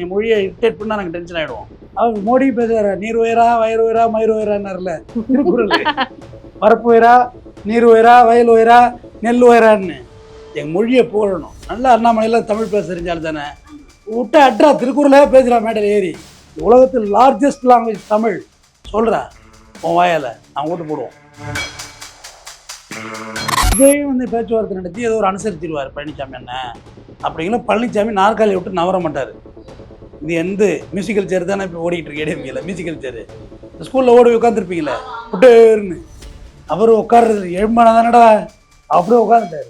மொழியை இரிட்டேட் பண்ணா நாங்கள் டென்ஷன் ஆகிடுவோம். அவர் மோடி பேசுகிற நீர் உயரா வயர் உயரா மயிர் உயரான்னார்ல திருக்குறள். பரப்பு உயரா நீர் உயரா வயல் உயரா நெல் உயரான்னு எங்கள் மொழியை போடணும். நல்லா அண்ணாமலையில் தமிழ் பேச தெரிஞ்சாலும் தானே விட்டா அட்ரா திருக்குறளே பேசுகிறா மேடல் ஏறி. உலகத்தில் லார்ஜஸ்ட் லாங்குவேஜ் தமிழ் சொல்கிறா உன் வாயால் நான் ஓட்டு போடுவோம். விஜயும் வந்து பேச்சுவார்த்தை நடத்தி ஏதோ ஒரு அனுசரிச்சிருவார் பழனிசாமி அண்ணன் அப்படிங்கிற. பழனிசாமி நாற்காலியை விட்டு நவர மாட்டார். இது எந்த மியூசிக்கல் சேர் தானே இப்போ ஓடிக்கிட்டு இருக்கு ஏடிஎம்கேல. மியூசிக்கல் சேர் இந்த ஸ்கூலில் ஓடி உட்காந்துருப்பீங்களே புட்டேர்னு அவர் உட்கார்றது எழுமணா தானடா அப்படியே உட்காந்துட்டாரு.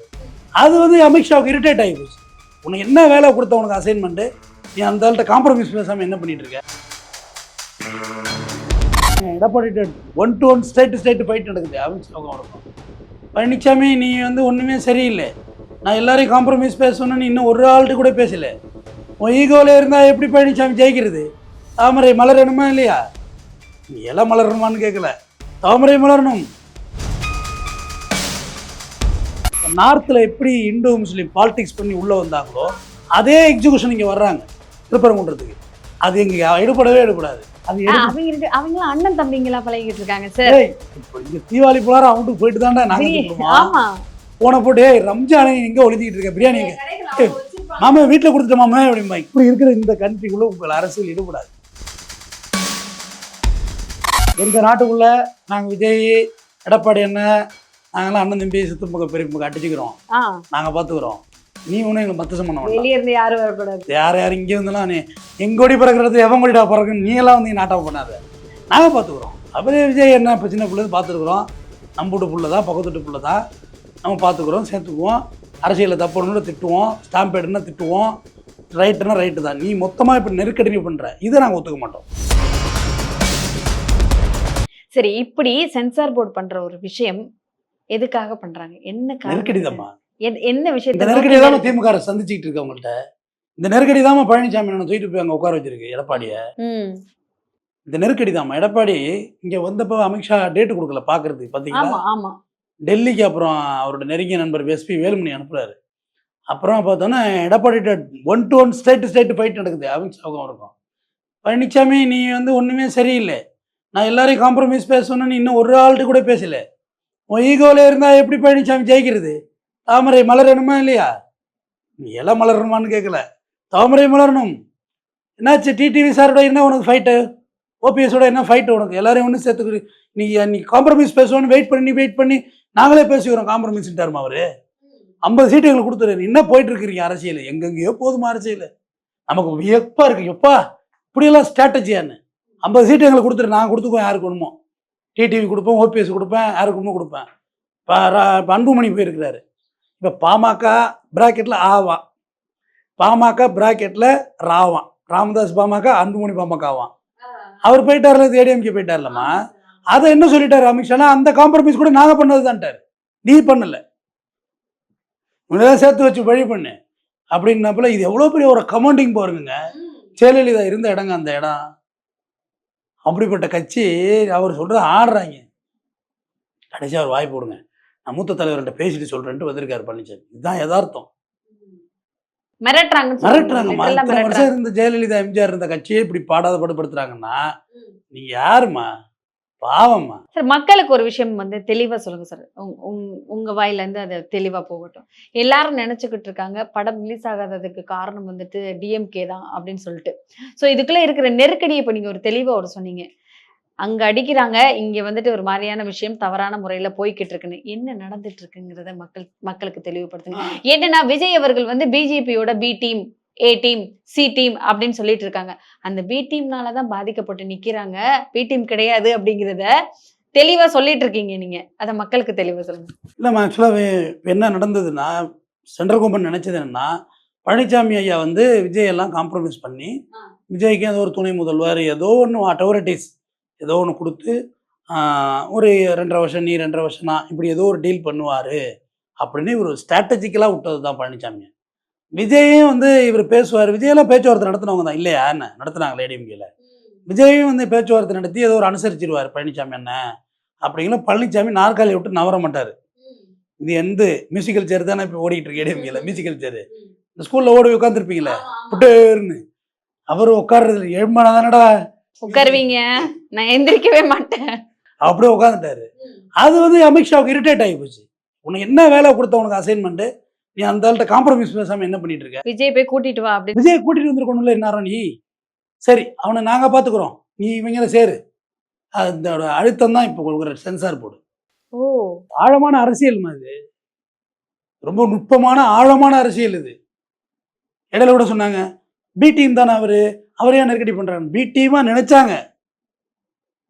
அது வந்து அமித்ஷாவுக்கு இரிட்டேட் ஆகி போச்சு. உனக்கு என்ன வேலை கொடுத்த உனக்கு அசைன்மெண்ட்டு, நீ அந்த ஆள்கிட்ட காம்ப்ரமைஸ் பேசாமல் என்ன பண்ணிட்டு இருக்க? எடப்பாடி 1-to-1 ஸ்டேட் ஃபைட் நடக்குது அமித்ஷாவுக்கும் அவருக்கும். பழனிசாமி நீ வந்து ஒன்றுமே சரியில்லை, நான் எல்லாரையும் காம்ப்ரமைஸ் பேசணும்னு இன்னும் ஒரு ஆள்கிட்ட கூட பேசலை. உன் ஈகோவில் இருந்தால் எப்படி பழனிசாமி ஜெயிக்கிறது? தாமரை மலரணுமா இல்லையா? நீ எல்லாம் மலரணுமான்னு கேட்கல, தாமரை மலரணும். நார்த்தில் எப்படி இண்டோ முஸ்லீம் பாலிடிக்ஸ் பண்ணி உள்ளே வந்தாங்களோ அதே எக்ஸிகூஷன் இங்கே வர்றாங்க திருப்பரங்குன்றதுக்கு. அது எங்கே எடுபடாது. அது அவங்க அண்ணன் தம்பிங்களா பழகிட்டு இருக்காங்க சார். இப்போ இங்கே தீபாவளி போலாரும் அவங்களுக்கு போயிட்டு தாண்டா நாங்கள் போன போட்டு ரம்ஜானை இங்கே ஒழிஞ்சிக்கிட்டு இருக்க பிரியாணி மாமா வீட்டில் கொடுத்துட்ட மாமா அப்படிமா. இப்படி இருக்கிற இந்த கண்ட்ரிக்குள்ள உங்கள் அரசியல் ஈடுபடாது. எங்கள் நாட்டுக்குள்ள நாங்கள் விஜய் எடப்பாடி என்ன நாங்களாம் அண்ணன் தம்பி சித்தப்பக்க பெரியப்பக்க அடிச்சுக்கிறோம், நாங்கள் பார்த்துக்குறோம். நீ ஒன்றும் எங்களை மத்தசம் பண்ண வெளியே யாரும் வரக்கூடாது. யார் இங்கே இருந்தாலும் நீ எங்கோடி பிறக்கிறது எவன் கோடிடா பிறகு நீ எல்லாம் வந்து நாட்டாக பண்ணாத, நாங்கள் பார்த்துக்குறோம். அப்படியே விஜய் என்ன இப்போ சின்ன பிள்ளை பார்த்துருக்குறோம். நம்ம வீட்டு பிள்ளை தான், பக்கத்து வீட்டு பிள்ளை தான், நம்ம பார்த்துக்குறோம், சேர்த்துக்குவோம். அரசியலில் தப்புன்னு திட்டுவோம், ஸ்டாம்ப் பேடுன்னா திட்டுவோம், ரைட்டுன்னா ரைட்டு தான். நீ மொத்தமாக இப்போ நெருக்கடி பண்ணுற இதை நாங்கள் ஒத்துக்க மாட்டோம். சரி, இப்படி சென்சார் போர்டு பண்ற ஒரு விஷயம் எதுக்காக பண்றாங்க? என்ன நெருக்கடி தான்மா. என்ன விஷயம்? இந்த நெருக்கடி தான் திமுக சந்திச்சுக்கிட்டு இருக்கு அவங்கள்ட்ட. இந்த நெருக்கடி தான் பழனிசாமி நான் தூக்கிட்டு போய் அங்கே உட்கார வச்சிருக்கு எடப்பாடியை. இந்த நெருக்கடி தான். எடப்பாடி இங்கே வந்தப்போ அமித்ஷா டேட்டு கொடுக்கல பார்க்கறது பார்த்தீங்களா? ஆமா, டெல்லிக்கு அப்புறம் அவரோட நெருங்கிய நண்பர் எஸ்பி வேலுமணி அனுப்புறாரு. அப்புறம் பார்த்தோன்னா எடப்பாடி 1-to-1 ஸ்டேட் ஃபைட் நடக்குது அமித்ஷாவுக்கும் அவருக்கும். பழனிசாமி நீ வந்து ஒன்றுமே சரியில்லை, நான் எல்லாரையும் காம்ப்ரமைஸ் பேசணும்னு இன்னும் ஒரு ஆள்கிட்ட கூட பேசலை. உன் ஈகோவில் இருந்தால் எப்படி பழனிசாமி ஜெயிக்கிறது? தாமரை மலரணுமா இல்லையா? நீ எல்லாம் மலரணுமான்னு கேட்கல, தாமரை மலரணும். என்னாச்சு டிடிவி சாரோட என்ன உனக்கு ஃபைட்டு? ஓபிஎஸோட என்ன ஃபைட்டு உனக்கு? எல்லாரையும் ஒன்று சேர்த்துக்கு நீ காம்ப்ரமைஸ் பேசணும்னு வெயிட் பண்ணி நாங்களே பேசிக்கிறோம் காம்ப்ரமைஸ்ட்டாருமா அவர். 50 சீட்டு எங்களுக்கு கொடுத்துரு. என்ன போயிட்டு இருக்கிறீங்க அரசியல்? எங்கெங்கேயோ போதுமா அரசியல்? நமக்கு வியப்பா இருக்கு. எப்பா இப்படியெல்லாம் ஸ்ட்ராட்டஜியான்னு 50 சீட்டு எங்களுக்கு கொடுத்துரு, நான் கொடுத்துக்குவேன். யாருக்கு வேணுமோ டிடிவி கொடுப்பேன், ஓபிஎஸ் கொடுப்பேன், யாருக்கு வேணுமோ கொடுப்பேன். இப்போ அன்புமணி போயிருக்கிறாரு. இப்போ பாமக பிராக்கெட்டில் ஆவான், பாமக பிராக்கெட்டில் ராவான், ராமதாஸ் பாமக, அன்புமணி பாமக ஆவான். அவர் போயிட்டார்ல, ஏடிஎம்கே போயிட்டார்லம்மா. அதை என்ன சொல்லிட்டாரு அமித்ஷானா, அந்த காம்ப்ரமைஸ் கூட நாங்கள் பண்ணது தான்ட்டார், நீ பண்ணலை, உன்னதான் சேர்த்து வச்சு வழி பண்ணு அப்படின்னப்பல. இது எவ்வளோ பெரிய ஒரு கமாண்டிங் பாருங்க. ஜெயலலிதா இருந்த இடங்க அந்த இடம். அப்படிப்பட்ட கட்சி அவர் சொல்கிறது ஆடுறாங்க. கடைசி அவர் வாய் போடுங்க, நான் மூத்த தலைவர்கிட்ட பேசிட்டு சொல்கிறேன்ட்டு வந்திருக்காரு பழனிசாமி. இதுதான் யதார்த்தம். மிரட்டுறாங்க. இத்தனை வருஷம் இருந்த ஜெயலலிதா எம்ஜிஆர் இருந்த கட்சியே இப்படி பாடாத படுத்துறாங்கன்னா நீங்க யாருமா? பாவம்மா. சார், மக்களுக்கு ஒரு விஷயம் வந்து தெளிவா சொல்லுங்க சார். உங்க வாயில இருந்து அது தெளிவா போகட்டும். எல்லாரும் நினைச்சுக்கிட்டு இருக்காங்க படம் ரிலீஸ் ஆகாததுக்கு காரணம் வந்துட்டு டிஎம்கே தான் அப்படின்னு சொல்லிட்டு. ஸோ இதுக்குள்ள இருக்கிற நெருக்கடியை இப்போ நீங்க ஒரு தெளிவா ஒரு சொன்னீங்க. அங்க அடிக்கிறாங்க, இங்க வந்துட்டு ஒரு மாதிரியான விஷயம் தவறான முறையில போய்கிட்டு இருக்குன்னு என்ன நடந்துட்டு இருக்குங்கிறத மக்களுக்கு தெளிவுபடுத்துங்க. என்னன்னா விஜய் அவர்கள் வந்து பிஜேபியோட B team, A team, C team அப்படின்னு சொல்லிட்டு இருக்காங்க. அந்த பி டீம்னாலதான் பாதிக்கப்பட்டு நிக்கிறாங்க, பி டீம் கிடையாது அப்படிங்கிறத தெளிவா சொல்லிட்டு இருக்கீங்க நீங்க. அதை மக்களுக்கு தெளிவா சொல்லுங்க. இல்லைம்மா, ஆக்சுவலாக என்ன நடந்ததுன்னா, சென்ட்ரல் கவர்மெண்ட் நினைச்சது என்னன்னா, பழனிசாமி ஐயா வந்து விஜயெல்லாம் காம்ப்ரமைஸ் பண்ணி விஜய்க்கு ஏதோ ஒரு துணை முதல்வர் ஏதோ ஒன்று வாட் இட் இஸ் ஏதோ ஒன்று கொடுத்து ஒரு 2.5 வருஷம் நீ 2.5 வருஷம் நான் இப்படி ஏதோ ஒரு டீல் பண்ணுவார் அப்படின்னு இவர் ஸ்ட்ராட்டஜிக்கலாக விட்டது தான் பழனிசாமி. விஜயும் வந்து இவர் பேசுவார். விஜயெல்லாம் பேச்சுவார்த்தை நடத்தினவங்க தான் இல்லையா? என்ன நடத்துனாங்க ஏடிஎம்கேல. விஜயும் வந்து பேச்சுவார்த்தை நடத்தி ஏதோ ஒரு அனுசரிச்சிருவார் பழனிசாமி என்ன அப்படிங்கிற. பழனிசாமி நாற்காலியை விட்டு நவர மாட்டார். இது எந்த மியூசிக்கல் சேர் தானே இப்போ ஓடிக்கிட்டு இருக்கு ஏடிஎம்கேல. மியூசிக்கல் சேர் இந்த ஸ்கூலில் ஓடி உட்காந்துருப்பீங்களே புட்டேர்னு அவர் உட்கார்றது எழுமானா தானடா உட்காருவீங்க, நான் எந்திரிக்கவே மாட்டேன். அப்படியே உட்காந்துட்டாரு. அது வந்து அமித்ஷாவுக்கு இரிட்டேட் ஆகி போச்சு. உனக்கு என்ன வேலை கொடுத்த உனக்கு அசைன்மெண்ட், நீ அந்த ஆள்கிட்ட காம்ப்ரமைஸ் பேசாம என்ன பண்ணிட்டு இருக்க? விஜய் போய் கூட்டிட்டு வா அப்படின்னு. விஜய் கூட்டிட்டு வந்திருக்கணும்ல இந்நேரம் நீ. சரி அவனை நாங்க பாத்துக்கிறோம், நீ இவங்கள சேரு. அந்த அழுத்தம் தான் இப்போ கொடுக்குற சென்சார் போர்டு. ஓ, ஆழமான அரசியல் இது, ரொம்ப நுட்பமான ஆழமான அரசியல் இது. இடையில கூட சொன்னாங்க பி டீம் தானே அவரே நெருக்கடி பண்றாங்க. பி டீமா நினைச்சாங்க,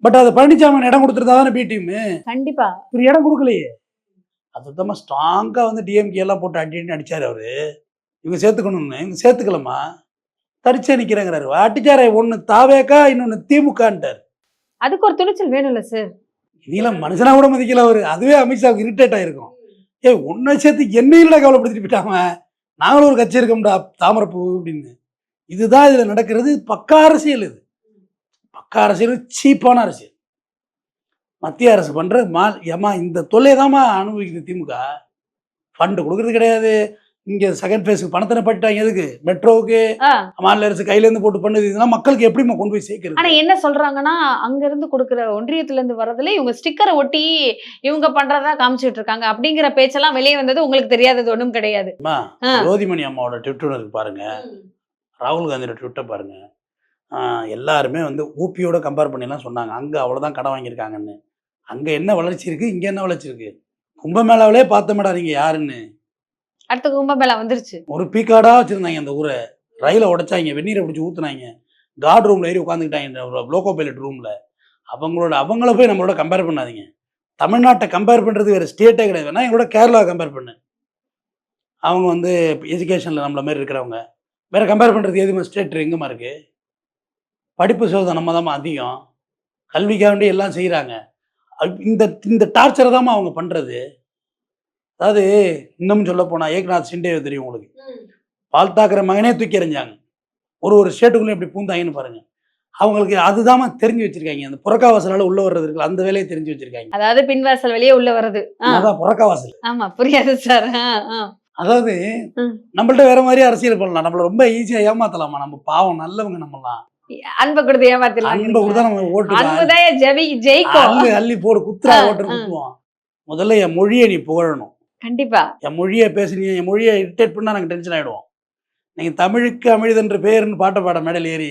பட் அது பழனிசாமி இடம் கொடுத்துருந்தா தானே பி டீம். கண்டிப்பா ஒரு இடம் கொடுக்கலையே. அது சுத்தமா ஸ்ட்ராங்கா வந்து டிஎம்கே எல்லாம் போட்டு அடின்னு அடிச்சாரு அவரு. இவங்க சேர்த்துக்கணும்னு, இவங்க சேர்த்துக்கலாமா, தரிச்சே நிக்கிறேங்கிறாரு. அடிச்சாரு. ஒன்னு தாவேக்கா, இன்னொன்னு திமுகன்ட்டார். அதுக்கு ஒரு துணிச்சல் வேணும்ல சார். இதெல்லாம் மனுஷனா கூட மதிக்கல அவரு. அதுவே அமித்ஷாவுக்கு இரிட்டேட் ஆயிருக்கும். உன்னை சேர்த்து என்னையில கவலைப்படுத்திட்டு போயிட்டாங்க, நாங்களும் ஒரு கட்சி இருக்கோம்டா தாமரப்பூ அப்படின்னு. இதுதான் இதுல நடக்கிறது. பக்கா அரசியல் இது. பக்கா அரசியல், சீப்பான அரசியல். மத்திய அரசு பண்ற ஏமா இந்த தொல்லை தான்மா அனுபவிக்குது திமுக. ஃபண்டு கொடுக்கறது கிடையாது. இங்க செகண்ட் ஃபேஸுக்கு பணத்தை பட்டாங்க. எதுக்கு? மெட்ரோவுக்கு மாநில அரசு கையில இருந்து போட்டு பண்ணுது. இதெல்லாம் மக்களுக்கு எப்படிமா கொண்டு போய் சேர்க்கிறது? ஆனா என்ன சொல்றாங்கன்னா, அங்க இருந்து கொடுக்குற ஒன்றியத்துல இருந்து வரதுல இவங்க ஸ்டிக்கரை ஒட்டி இவங்க பண்றதா காமிச்சிட்டு இருக்காங்க அப்படிங்கிற பேச்செல்லாம் வெளியே வந்தது உங்களுக்கு தெரியாதது ஒண்ணும் கிடையாது. ஜோதிமணி அம்மாவோட ட்விட்டர் இருக்கு பாருங்க, ராகுல் காந்தியோட ட்விட்டர் பாருங்க. எல்லாருமே வந்து ஊபியோட கம்பேர் பண்ணிலாம் சொன்னாங்க, அங்கே அவ்வளோதான் கடன் வாங்கியிருக்காங்கன்னு. அங்கே என்ன வளர்ச்சி இருக்குது, இங்கே என்ன வளர்ச்சி இருக்குது? கும்பமேளாவிலே பார்த்தோமேடா நீங்கள் யாருன்னு. அடுத்த கும்பமேளா வந்துருச்சு. ஒரு பீக்காடாக வச்சுருந்தாங்க அந்த ஊரை. ரயிலை உடைச்சாங்க, வெந்நீரை பிடிச்சி ஊற்றுனாங்க, கார்டு ரூமில் ஏறி உட்காந்துக்கிட்டாங்க, லோகோ பைலட் ரூமில். அவங்கள போய் நம்மளோட கம்பேர் பண்ணாதீங்க. தமிழ்நாட்டை கம்பேர் பண்ணுறது வேறு ஸ்டேட்டே கிடையாது. வேணா எங்களோட கேரளாவை கம்பேர் பண்ணு. அவங்க வந்து எஜுகேஷனில் நம்மள மாதிரி இருக்கிறவங்க. வேறு கம்பேர் பண்ணுறது எதுவுமே ஸ்டேட் எங்கேமா இருக்குது? படிப்பு சோதனை நம்ம தான் அதிகம், கல்விக்காக வேண்டி எல்லாம் செய்கிறாங்க. இந்த டார்ச்சரை தான் அவங்க பண்ணுறது. அதாவது இன்னும் சொல்ல போனால் ஏக்நாத் சிண்டே தெரியும் உங்களுக்கு, பால் தாக்கற மகனே தூக்கி எறிஞ்சாங்க. ஒரு ஸ்டேட்டுக்குள்ளே எப்படி பூந்தாங்கன்னு பாருங்க. அவங்களுக்கு அதுதான் தெரிஞ்சு வச்சிருக்காங்க. அந்த புறக்காவாசலால் உள்ள வர்றது இருக்குல்ல, அந்த வேலையை தெரிஞ்சு வச்சிருக்காங்க. அதாவது பின்வாசல் வெளியே உள்ள வர்றது, அதான் புறக்காவாசல். ஆமா, புரியாது சார். அதாவது நம்மள்ட்ட வேற மாதிரி அரசியல் பண்ணலாம், நம்மள ரொம்ப ஈஸியா ஏமாத்தலாமா. நம்ம பாவம் நல்லவங்க, நம்மலாம் அன்பை கொடுத்து ஏமாத்திடலாம். அன்பை கொடுத்தா நம்ம ஓட்டு அள்ளி போடு, குத்துறா ஓட்டு குத்துவோம். முதல்ல என் மொழியை நீ புகழணும். கண்டிப்பா என் மொழியை பேசுனீங்க, என் மொழியை இரிட்டேட் பண்ணா நாங்கள் டென்ஷன் ஆயிடுவோம். நீங்க தமிழுக்கு அமிழ்தென்று பேருன்னு பாட மேடையில் ஏறி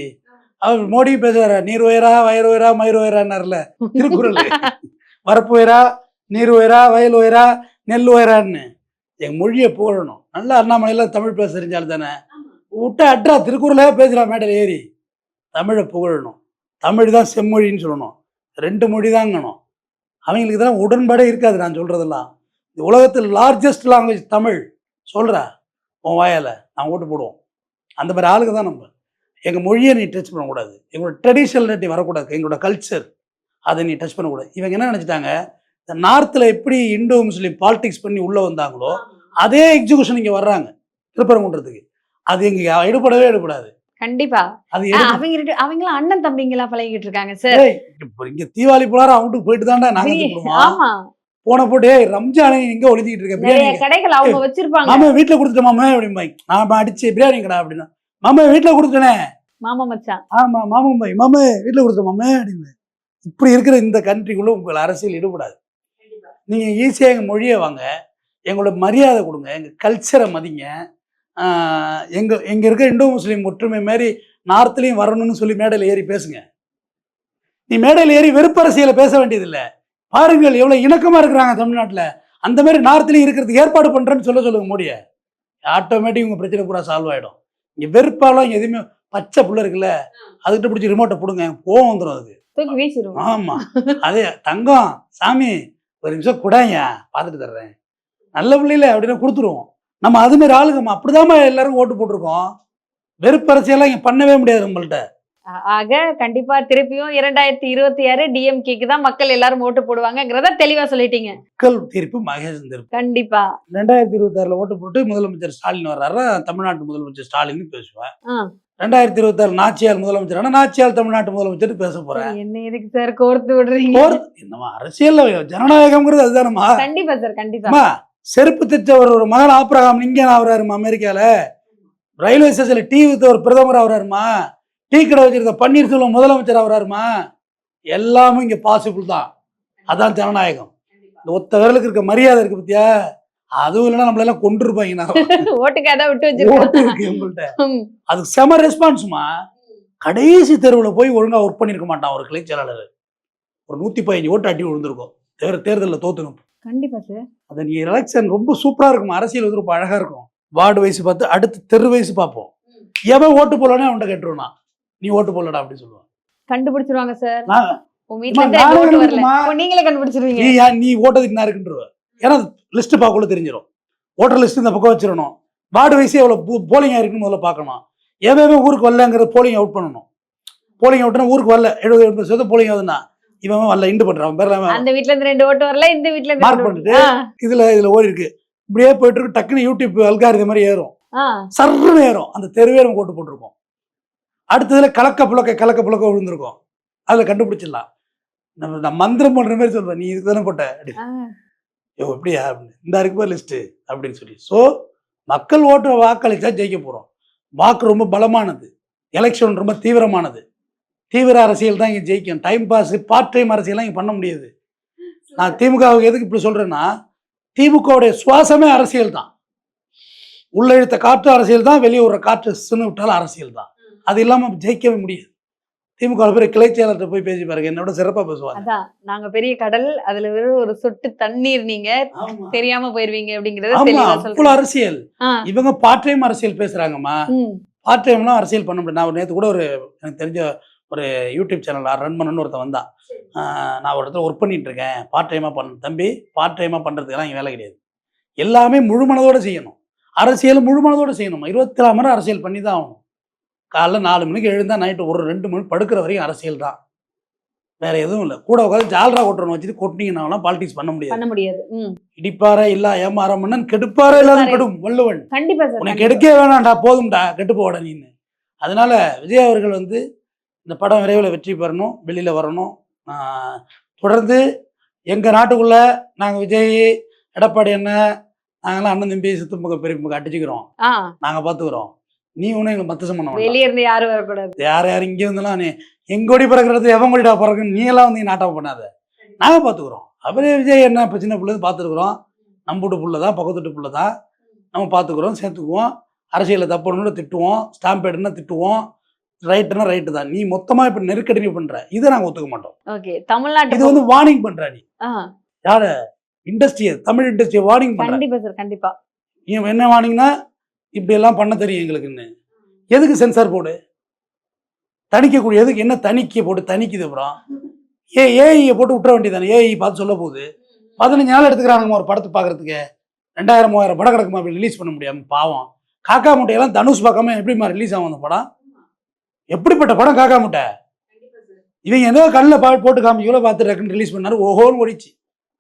அவர் மோடி பேசுறாரு, நீர் உயரா வயர் உயரா மயிர் உயரான்னார்ல திருக்குறள். வரப்பு உயரா, நீர் உயரா, வயல் உயரா, நெல் உயரான்னு. என் மொழியை புகழணும். நல்லா அண்ணாமலையில தமிழ் பேச தெரிஞ்சாலும் தானே விட்ட அட்ரா திருக்குறளே பேசுறா மேடையில் ஏறி. தமிழை புகழணும். தமிழ் தான் செம்மொழின்னு சொல்லணும். 2 மொழி தாங்கணும். அவங்களுக்கு தான் உடன்பாடே இருக்காது நான் சொல்றதெல்லாம். இந்த உலகத்தில் லார்ஜஸ்ட் லாங்குவேஜ் தமிழ் சொல்கிறா உன் வாயால் நான் ஓட்டு போடுவோம். அந்த மாதிரி ஆளுக்கு தான் நம்ம. எங்கள் மொழியை நீ டச் பண்ணக்கூடாது, எங்களோட ட்ரெடிஷ்னல் நீ வரக்கூடாது, எங்களோட கல்ச்சர் அதை நீ டச் பண்ணக்கூடாது. இவங்க என்ன நினச்சிட்டாங்க, இந்த நார்த்தில் எப்படி இண்டோ முஸ்லீம் பாலிடிக்ஸ் பண்ணி உள்ளே வந்தாங்களோ அதே எக்ஸிகூஷன் இங்கே வர்றாங்க திருப்பரங்குன்றத்துக்கு. அது எங்க எடுபடாது. கண்டிப்பா அது அவங்களாம் அண்ணன் தம்பிங்களா பழகிட்டு இருக்காங்க சார். இங்க தீபாவளி போலார அவங்களுக்கு போயிட்டு தாண்டா நாங்க போன போட்டு ரம்ஜானை இங்க ஒளிஞ்சிட்டு இருக்கேன். கடைகள் அவங்க வச்சிருப்பாங்க. மாமா வீட்டுல கொடுத்துட்டேன் மாமா அப்படிம்பாய். நான் அடிச்சு பிரியாணி கடா அப்படின்னா மாமா வீட்டுல கொடுத்துட்டேனே மாமா மச்சான். ஆமா மாமா பாய் மாமா வீட்டுல கொடுத்த மாமா அப்படின்னு. இப்படி இருக்கிற இந்த கண்ட்ரிக்குள்ள உங்கள் அரசியல் ஈடுபடாது. நீங்க ஈஸியா எங்க மொழியை வாங்க, எங்களோட மரியாதை கொடுங்க, எங்க கல்ச்சரை மதிங்க. எங்க இருக்க இண்டோ முஸ்லீம் ஒற்றுமை மாதிரி நார்த்லயும் வரணும்னு சொல்லி மேடையில் ஏறி பேசுங்க. நீ மேடையில் ஏறி வெறுப்பரசியலை பேச வேண்டியதில்லை. பாருங்கள் எவ்வளவு இணக்கமா இருக்கிறாங்க தமிழ்நாட்டில். அந்த மாதிரி நார்த்லயும் இருக்கிறதுக்கு ஏற்பாடு பண்றேன்னு சொல்லுங்க மோடிய. ஆட்டோமேட்டிக் உங்க பிரச்சனை பூரா சால்வ் ஆயிடும். இங்க வெறுப்பாலாம் எதுவுமே பச்சை புள்ள இருக்குல்ல, அதுக்கிட்ட பிடிச்சி ரிமோட்டை போடுங்க, கோவம் வந்துடும். அதுக்கு ஆமா அதே தங்கம் சாமி ஒரு நிமிஷம் கூடாங்க பார்த்துட்டு தர்றேன் நல்ல பிள்ளைல அப்படின்னு கொடுத்துருவோம். நம்ம அது மாதிரி ஆளுங்க அப்படிதான் எல்லாரும் ஓட்டு போட்டிருக்கோம். வெறுப்பரசியெல்லாம் இங்க பண்ணவே முடியாது நம்மள்ட்ட. ஆக கண்டிப்பா திருப்பியும் 2026 டிஎம்கேக்கு தான் மக்கள் எல்லாரும் ஓட்டு போடுவாங்கிறத தெளிவா சொல்லிட்டீங்க. மக்கள் தீர்ப்பு மகேசன் தீர்ப்பு. கண்டிப்பா 2026 ஓட்டு போட்டு முதலமைச்சர் ஸ்டாலின் வர்றாரு. தமிழ்நாட்டு முதலமைச்சர் ஸ்டாலின் பேசுவேன். 2026 நாச்சியார் முதலமைச்சர், நாச்சியார் தமிழ்நாட்டு முதலமைச்சர் பேச போறேன். என்ன எதுக்கு சார் கோர்த்து விடுறீங்க? என்னமா அரசியல் ஜனநாயகம்ங்கிறது அதுதானமா. கண்டிப்பா சார் கண்டிப்பா. செருப்பு தைச்ச ஒரு மகன் ஆப்ரஹாம் லிங்கன் ஆகுறாருமா அமெரிக்கால. ரயில்வே ஸ்டேஷன்ல டீ வித்த ஒரு பிரதமர் ஆகுறாருமா. டீ கடை வச்சிருந்த பன்னீர்செல்வம் முதலமைச்சர் ஆகுறாருமா, எல்லாமே இங்க பாசிபிள் தான். அதான் ஜனநாயகம். இந்த ஒத்த விரலுக்கு இருக்க மரியாதை இருக்கு பத்தியா, அதுவும் இல்லைன்னா நம்மள எல்லாம் கொண்டிருப்பாங்க. ஓட்டுக்காக தான் விட்டு ஓட்டு வச்சிருக்காங்க. இருக்கு உங்கள்ட்ட, அதுக்கு செம ரெஸ்பான்ஸ்மா. கடைசி தெருவுல போய் ஒழுங்கா ஒர்க் பண்ணிருக்க மாட்டான் ஒரு கிளை செயலாளர். ஒரு 115 ஓட்டு அடி விழுந்திருக்கும் தேர்தலில் தோத்துணும். கண்டிப்பா சார். அது நீ எலெக்ஷன் ரொம்ப சூப்பரா இருக்கும். அரசியல் வந்து ரொம்ப அழகா இருக்கும். வார்டு வயசு பார்த்து அடுத்து தெரு வயசு பார்ப்போம். எவன் ஓட்டு போடலன்னு அவன்கிட்ட கேட்டுருவான், நீ ஓட்டு போடலடா அப்படின்னு சொல்லுவான். கண்டுபிடிச்சிருவாங்க சார். நான் உங்க வீட்ல இருந்து நானே ஓட்டு வரல. இருக்குமா? அப்போ நீங்களே கண்டுபிடிச்சிருவீங்க. நீ ஓட்டதுக்கு நான் இருக்குன்றவ. ஏன்னா லிஸ்ட் பார்க்கக்குள்ள தெரிஞ்சிடும். ஓட்டர் லிஸ்ட் இந்த பக்கம் வச்சிடணும். வார்டு வயசு எவ்வளவு போலிங் ஆயிருக்குன்னு முதல்ல பார்க்கணும். எவன் ஊருக்கு வரலங்கிறத போலிங் அவுட் பண்ணணும். போலிங் அவுட்னா ஊருக்கு வரல 70% போலிங் ஆகுதுன்னா இவன் வரல இண்டு பண்றான் பேர்ல அந்த வீட்ல இருந்து 2 ஓட்டு வரல, இந்த வீட்ல இருந்து மார்க் பண்ணிட்டு இதுல ஓடி இருக்கு. இப்படியே போயிட்டு இருக்கு. டக்குன்னு யூடியூப் அல்காரிதம் மாதிரி ஏறும், சர்ன்னு ஏறும். அந்த தெருவே நம்ம ஓட்டு போட்டிருக்கோம். அடுத்ததுல கலக்க புழக்க விழுந்திருக்கும். அதுல கண்டுபிடிச்சிடலாம். நான் மந்திரம் பண்ற மாதிரி சொல்றேன், நீ இதுக்கு தானே போட்ட எப்படியா அப்படின்னு, இந்த இருக்குப்பா லிஸ்ட் அப்படின்னு சொல்லி. ஸோ மக்கள் ஓட்டு வாக்களிச்சா ஜெயிக்க போறோம். வாக்கு ரொம்ப பலமானது. எலெக்ஷன் ரொம்ப தீவிரமானது. தீவிர அரசியல் தான் இங்கே ஜெயிக்கும். டைம் பாஸ் பார்ட் டைம் அரசியல்லாம் இங்கே பண்ண முடியாது. நான் திமுகவுக்கு எதுக்கு இப்படி சொல்றேன்னா, திமுகவுடைய சுவாசமே அரசியல் தான். உள்ள இழுத்த காற்று அரசியல் தான், வெளியே விடுற காற்று சின்ன விட்டாலும் அரசியல் தான். அது இல்லாம ஜெயிக்கவே முடியாது. திமுக பேர் கிளை செயலர்கிட்ட போய் பேசி பாருங்க, என்னோட சிறப்பா பேசுவாங்க. அதான் நாங்க பெரிய கடல், அதுல வெறும் ஒரு சொட்டு தண்ணீர், நீங்க தெரியாம போயிருவீங்க அப்படிங்கறது தெளிவா அவ்வளவு சொல்றீங்க. அரசியல். இவங்க பார்ட் டைம் அரசியல் பேசுறாங்கம்மா. பார்ட் டைம்லாம் அரசியல் பண்ண முடியாது. நான் நேற்று கூட ஒரு எனக்கு தெரிஞ்ச ஒரு யூடியூப் சேனல் ரன் பண்ணணும்னு ஒருத்தன் வந்தான். நான் ஒரு இடத்துல ஒர்க் பண்ணிட்டு இருக்கேன், பார்ட் டைமாக பண்ண தம்பி. பார்ட் டைமாக பண்ணுறதுக்கெல்லாம் இங்கே வேலை கிடையாது. எல்லாமே முழு மனதோடு செய்யணும். அரசியல் முழு மனதோடு செய்யணும். 24 மணி நேரம் அரசியல் பண்ணி தான் ஆகணும். காலைல 4 மணிக்கு எழுந்தா நைட்டு ஒரு 2 மணி படுக்கிற வரைக்கும் அரசியல் தான், வேற எதுவும் இல்லை. கூட உட்காந்து ஜால்ரா கொட்டுறவனை வச்சுட்டு கொட்டினீங்கன்னா பாலிடிக்ஸ் பண்ண முடியாது. இடிப்பார இல்லா ஏமாற மன்னன் கெடுப்பார இல்லாத கெடும் வள்ளுவன். கண்டிப்பா சார். உனக்கு கெடுக்கவே வேணாம்டா, போதும்டா, கெட்டு போட நீன்னு. அதனால விஜய் அவர்கள் வந்து இந்த படம் விரைவில் வெற்றி பெறணும், வெளியில் வரணும். தொடர்ந்து எங்கள் நாட்டுக்குள்ளே நாங்கள் விஜய், எடப்பாடி அண்ணன், நாங்களாம் அண்ணன் தம்பி சித்தமுக பெரியமுக அடிச்சுக்கிறோம், நாங்கள் பார்த்துக்குறோம். நீ ஒன்றும் எங்களை மத்த சம்பந்தம் வெளியே இருந்து யாரும் வரக்கூடாது. யார் இங்கே இருந்தெல்லாம் நீ எங்கோடி பிறக்கிறது எவன் கொடிடா பிறகுன்னு நீ எல்லாம் வந்து நாட்டம் பண்ணாத, நாங்கள் பார்த்துக்குறோம். அவரே விஜய் என்ன இப்போ சின்ன பிள்ளை பார்த்துருக்குறோம். நம்ம வீட்டு பிள்ளை தான், பக்கத்து வீட்டு பிள்ளை தான், நம்ம பார்த்துக்குறோம், சேர்த்துக்குவோம். அரசியலில் தப்புன்னு திட்டுவோம், ஸ்டாம்ப் எடுன்னா திட்டுவோம், ரைட்டுனா ரைட்டு தான். நீ மொத்தமா இப்ப நெருக்கடி பண்ற, இதை நாங்க ஒத்துக்க மாட்டோம். ஓகே, தமிழ்நாட்டு இது வந்து வார்னிங் பண்ற. நீ யார இண்டஸ்ட்ரியை, தமிழ் இண்டஸ்ட்ரியை வார்னிங் பண்ற. கண்டிப்பா சார், கண்டிப்பா. என்ன வார்னிங்னா, இப்படி எல்லாம் பண்ண தெரியும் எங்களுக்குன்னு. எதுக்கு சென்சார் போர்டு தணிக்கக்கூடிய, எதுக்கு என்ன தணிக்கை போட்டு தணிக்குது? அப்புறம் ஏஐ போட்டு விட்டுற வேண்டியதானே. ஏஐ பார்த்து சொல்ல போகுது. 15 நாள் எடுத்துக்கிறானுங்க ஒரு படத்தை பாக்குறதுக்கு. 2000-3000 படம் கிடக்குமா அப்படி ரிலீஸ் பண்ண முடியாம? பாவம். காக்கா முட்டையெல்லாம் தனுஷ் பார்க்காம எப்படிமா ரிலீஸ் ஆகும் அந்த படம்? எப்படிப்பட்ட படம் காக்கா முட்டை? இவங்க ஏதோ கண்ணில் போட்டு காமிக்கல பார்த்து டக்குன்னு ரிலீஸ் பண்ணாரு, ஓஹோன்னு ஓடிச்சு.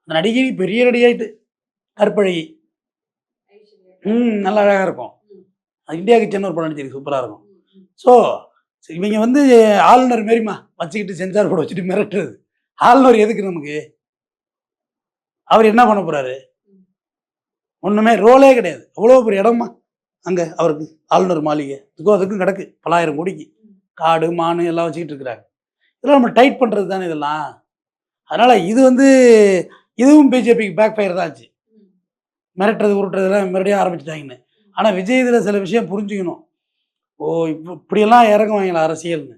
அந்த நடிகை பெரிய நடிகாயிட்டு, கற்பழகி. நல்லா அழகாக இருக்கும். இந்தியா கிச்சன் ஒரு படம் நடிச்சிருக்கு, சூப்பராக இருக்கும். ஸோ இவங்க வந்து ஆளுநர் மாரிமா வச்சுக்கிட்டு சென்சார் போர்டு வச்சுட்டு மிரட்டுறது. ஆளுநர் எதுக்கு நமக்கு? அவர் என்ன பண்ண போறாரு? ஒன்றுமே ரோலே கிடையாது. அவ்வளோ பெரிய இடமா அங்கே அவருக்கு ஆளுநர் மாளிகை, அதுக்கும் கிடக்கு பல்லாயிரம் கோடிக்கு. காடு மானு எல்லாம் வச்சுக்கிட்டு இருக்கிறாங்க. இதெல்லாம் நம்ம டைட் பண்ணுறது தானே இதெல்லாம். அதனால் இது வந்து இதுவும் பிஜேபிக்கு பேக் ஃபயர் தான் ஆச்சு. மிரட்டுறது உருட்டுறதுலாம் மறுபடியும் ஆரம்பிச்சிட்டாங்கன்னு. ஆனால் விஜய் இதில் சில விஷயம் புரிஞ்சுக்கணும். ஓ இப்படியெல்லாம் இறங்குவாங்களா அரசியல்னு?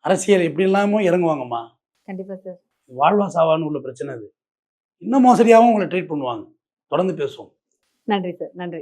அரசியல் இப்படி இல்லாமல் இறங்குவாங்கம்மா. கண்டிப்பாக சார். வாழ்வா சாவான்னு உள்ள பிரச்சனை அது. இன்னும் மோசடியாகவும் உங்களை ட்ரீட் பண்ணுவாங்க. தொடர்ந்து பேசுவோம். நன்றி சார், நன்றி.